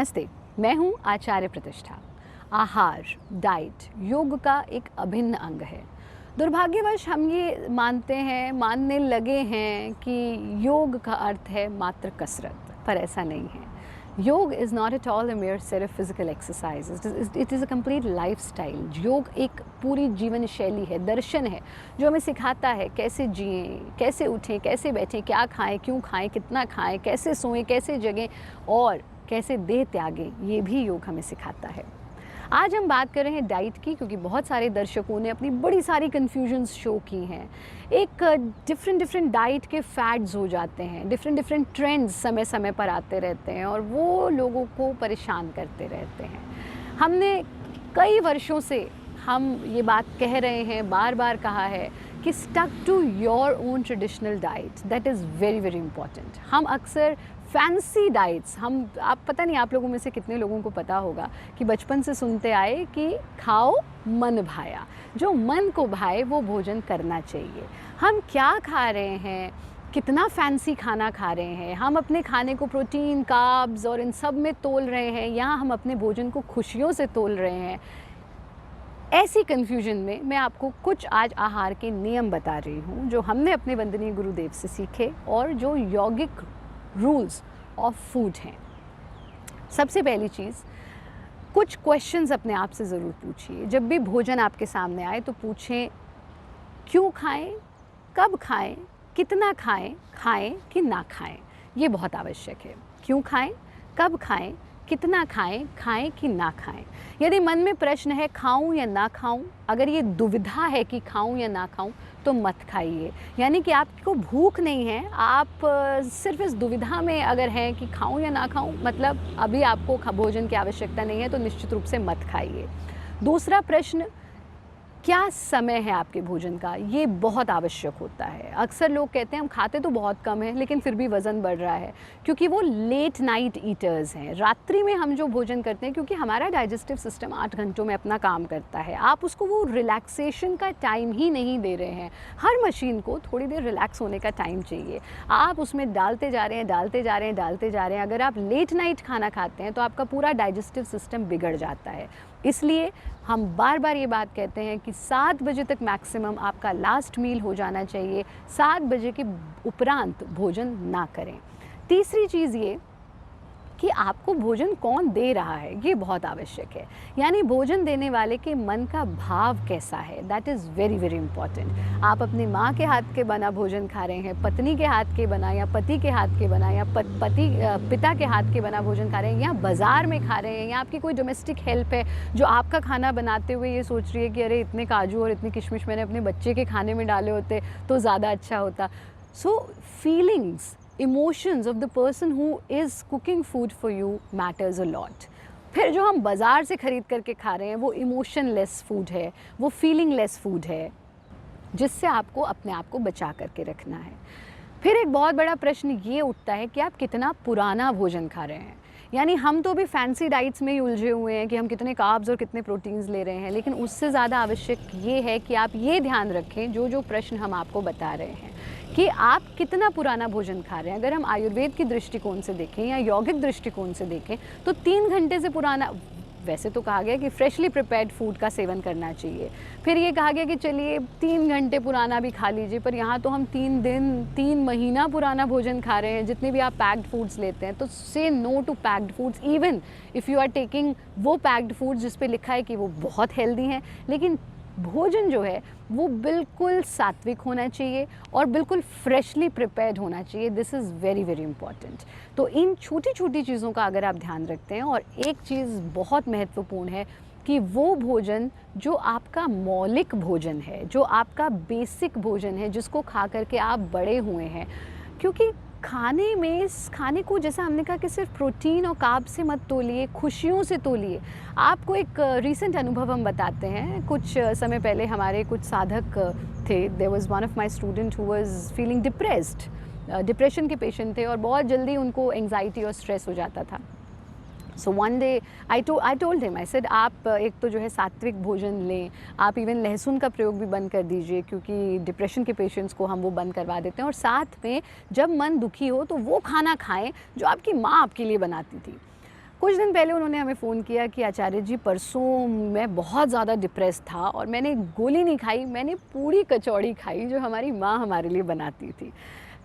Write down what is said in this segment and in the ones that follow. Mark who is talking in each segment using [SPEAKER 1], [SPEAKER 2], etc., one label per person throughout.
[SPEAKER 1] नमस्ते, मैं हूँ आचार्य प्रतिष्ठा। आहार, डाइट योग का एक अभिन्न अंग है। दुर्भाग्यवश हम ये मानने लगे हैं कि योग का अर्थ है मात्र कसरत, पर ऐसा नहीं है। योग is not at all a mayor set of physical exercise, it is a complete lifestyle. योग एक पूरी जीवन शैली है, दर्शन है, जो हमें सिखाता है कैसे जिएं, कैसे उठें, कैसे बैठें, क्या खाएं, क्यों खाएं, कितना खाएं, कैसे सोएं, कैसे जगें और कैसे देह त्यागें, ये भी योग हमें सिखाता है। आज हम बात कर रहे हैं डाइट की, क्योंकि बहुत सारे दर्शकों ने अपनी बड़ी सारी कन्फ्यूजन्स शो की हैं। एक डिफरेंट डाइट के फैड्स हो जाते हैं, डिफरेंट ट्रेंड्स समय समय पर आते रहते हैं और वो लोगों को परेशान करते रहते हैं। हमने कई वर्षों से हम ये बात कह रहे हैं, बार बार कहा है कि stuck to your own traditional diet, that is very very important. हम अक्सर फैंसी डाइट्स, आप पता नहीं आप लोगों में से कितने लोगों को पता होगा कि बचपन से सुनते आए कि खाओ मन भाया, जो मन को भाए वो भोजन करना चाहिए। हम क्या खा रहे हैं, कितना फैंसी खाना खा रहे हैं, हम अपने खाने को प्रोटीन, कार्ब्स और इन सब में तोल रहे हैं या हम अपने भोजन को खुशियों से तोल रहे हैं। ऐसी कन्फ्यूजन में मैं आपको कुछ आज आहार के नियम बता रही हूँ, जो हमने अपने वंदनीय गुरुदेव से सीखे और जो यौगिक रूल्स ऑफ फूड हैं। सबसे पहली चीज़, कुछ क्वेश्चंस अपने आप से ज़रूर पूछिए। जब भी भोजन आपके सामने आए तो पूछें क्यों खाएं, कब खाएं, कितना खाएं, खाएं कि ना खाएं। ये बहुत आवश्यक है। क्यों खाएं, कब खाएं, कितना खाएं, खाएं कि ना खाएं। यदि मन में प्रश्न है खाऊं या ना खाऊं, अगर ये दुविधा है कि खाऊं या ना खाऊं, तो मत खाइए। यानी कि आपको भूख नहीं है, आप सिर्फ इस दुविधा में अगर हैं कि खाऊं या ना खाऊं, मतलब अभी आपको भोजन की आवश्यकता नहीं है, तो निश्चित रूप से मत खाइए। दूसरा प्रश्न, क्या समय है आपके भोजन का, ये बहुत आवश्यक होता है। अक्सर लोग कहते हैं हम खाते तो बहुत कम है लेकिन फिर भी वज़न बढ़ रहा है, क्योंकि वो लेट नाइट ईटर्स हैं। रात्रि में हम जो भोजन करते हैं, क्योंकि हमारा डाइजेस्टिव सिस्टम 8 घंटों में अपना काम करता है, आप उसको वो रिलैक्सेशन का टाइम ही नहीं दे रहे हैं। हर मशीन को थोड़ी देर रिलैक्स होने का टाइम चाहिए, आप उसमें डालते जा रहे हैं। अगर आप लेट नाइट खाना खाते हैं तो आपका पूरा डाइजेस्टिव सिस्टम बिगड़ जाता है। इसलिए हम बार बार ये बात कहते हैं कि 7 बजे तक मैक्सिमम आपका लास्ट मील हो जाना चाहिए। 7 बजे के उपरांत भोजन ना करें। तीसरी चीज़ ये कि आपको भोजन कौन दे रहा है, ये बहुत आवश्यक है। यानी भोजन देने वाले के मन का भाव कैसा है, that is very very important. आप अपनी माँ के हाथ के बना भोजन खा रहे हैं, पत्नी के हाथ के बना या पति के हाथ के बना या पिता के हाथ के बना भोजन खा रहे हैं, या बाज़ार में खा रहे हैं, या आपकी कोई डोमेस्टिक हेल्प है जो आपका खाना बनाते हुए ये सोच रही है कि अरे इतने काजू और इतनी किशमिश मैंने अपने बच्चे के खाने में डाले होते तो ज़्यादा अच्छा होता। So feelings, emotions of the person who is cooking food for you matters a lot. फिर जो हम बाज़ार से ख़रीद करके खा रहे हैं वो इमोशनलेस फूड है, वो फीलिंगलेस फूड है, जिससे आपको अपने आप को बचा करके रखना है। फिर एक बहुत बड़ा प्रश्न ये उठता है कि आप कितना पुराना भोजन खा रहे हैं। यानी हम तो भी फैंसी डाइट्स में ही उलझे हुए हैं कि हम कितने कार्ब्स और कितने प्रोटीन्स ले रहे हैं, लेकिन उससे ज़्यादा आवश्यक ये है कि आप ये ध्यान रखें, जो प्रश्न हम आपको बता रहे हैं, कि आप कितना पुराना भोजन खा रहे हैं। अगर हम आयुर्वेद की दृष्टिकोण से देखें या यौगिक दृष्टिकोण से देखें तो 3 घंटे से पुराना, वैसे तो कहा गया कि फ्रेशली प्रिपेयर्ड फूड का सेवन करना चाहिए। फिर ये कहा गया कि चलिए 3 घंटे पुराना भी खा लीजिए, पर यहाँ तो हम 3 दिन, 3 महीना पुराना भोजन खा रहे हैं। जितने भी आप पैक्ड फूड्स लेते हैं, तो say no to packed foods, even if you are taking वो पैक्ड फूड्स जिस पे लिखा है कि वो बहुत हेल्दी हैं, लेकिन भोजन जो है वो बिल्कुल सात्विक होना चाहिए और बिल्कुल फ्रेशली प्रिपेयर्ड होना चाहिए। This is very very important. तो इन छोटी छोटी चीज़ों का अगर आप ध्यान रखते हैं, और एक चीज़ बहुत महत्वपूर्ण है कि वो भोजन जो आपका मौलिक भोजन है, जो आपका बेसिक भोजन है, जिसको खा करके आप बड़े हुए हैं, क्योंकि खाने को जैसा हमने कहा कि सिर्फ प्रोटीन और कार्ब से मत तोलिए, खुशियों से तोलिए। आपको एक रीसेंट अनुभव हम बताते हैं। कुछ समय पहले हमारे कुछ साधक थे, there was one of my student who was feeling depressed, depression के पेशेंट थे और बहुत जल्दी उनको एंग्जाइटी और स्ट्रेस हो जाता था। So one day I told him, I said आप एक तो जो है सात्विक भोजन लें, आप इवन लहसुन का प्रयोग भी बंद कर दीजिए, क्योंकि डिप्रेशन के पेशेंट्स को हम वो बंद करवा देते हैं, और साथ में जब मन दुखी हो तो वो खाना खाएं जो आपकी माँ आपके लिए बनाती थी। कुछ दिन पहले उन्होंने हमें फ़ोन किया कि आचार्य जी परसों मैं बहुत ज़्यादा डिप्रेस था और मैंने गोली नहीं खाई, मैंने पूड़ी कचौड़ी खाई जो हमारी माँ हमारे लिए बनाती थी।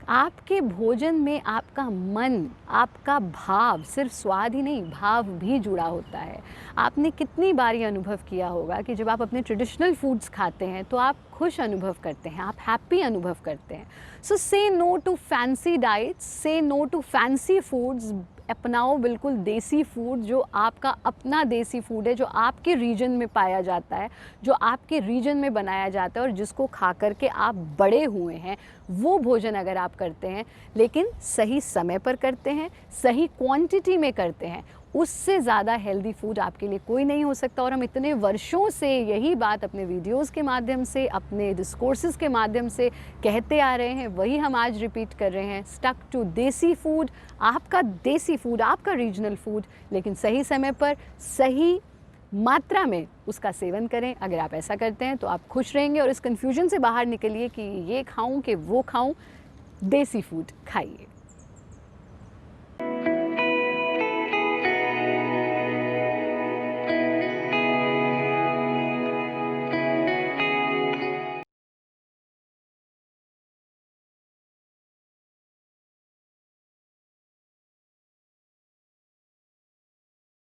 [SPEAKER 1] आपके भोजन में आपका मन, आपका भाव, सिर्फ स्वाद ही नहीं भाव भी जुड़ा होता है। आपने कितनी बार ये अनुभव किया होगा कि जब आप अपने ट्रेडिशनल फूड्स खाते हैं तो आप खुश अनुभव करते हैं, आप हैप्पी अनुभव करते हैं। सो से नो टू फैंसी डाइट्स, से नो टू फैंसी फूड्स, अपनाओ बिल्कुल देसी फूड जो आपका अपना देसी फूड है, जो आपके रीजन में पाया जाता है, जो आपके रीजन में बनाया जाता है और जिसको खा कर के आप बड़े हुए हैं, वो भोजन अगर आप करते हैं लेकिन सही समय पर करते हैं, सही क्वांटिटी में करते हैं, उससे ज़्यादा हेल्दी फूड आपके लिए कोई नहीं हो सकता। और हम इतने वर्षों से यही बात अपने वीडियोस के माध्यम से, अपने डिस्कोर्सेस के माध्यम से कहते आ रहे हैं, वही हम आज रिपीट कर रहे हैं। स्टक टू देसी फूड, आपका देसी फूड, आपका रीजनल फूड, लेकिन सही समय पर सही मात्रा में उसका सेवन करें। अगर आप ऐसा करते हैं तो आप खुश रहेंगे और इस कन्फ्यूजन से बाहर निकलिए कि ये खाऊं कि वो खाऊं। देसी फूड खाइए।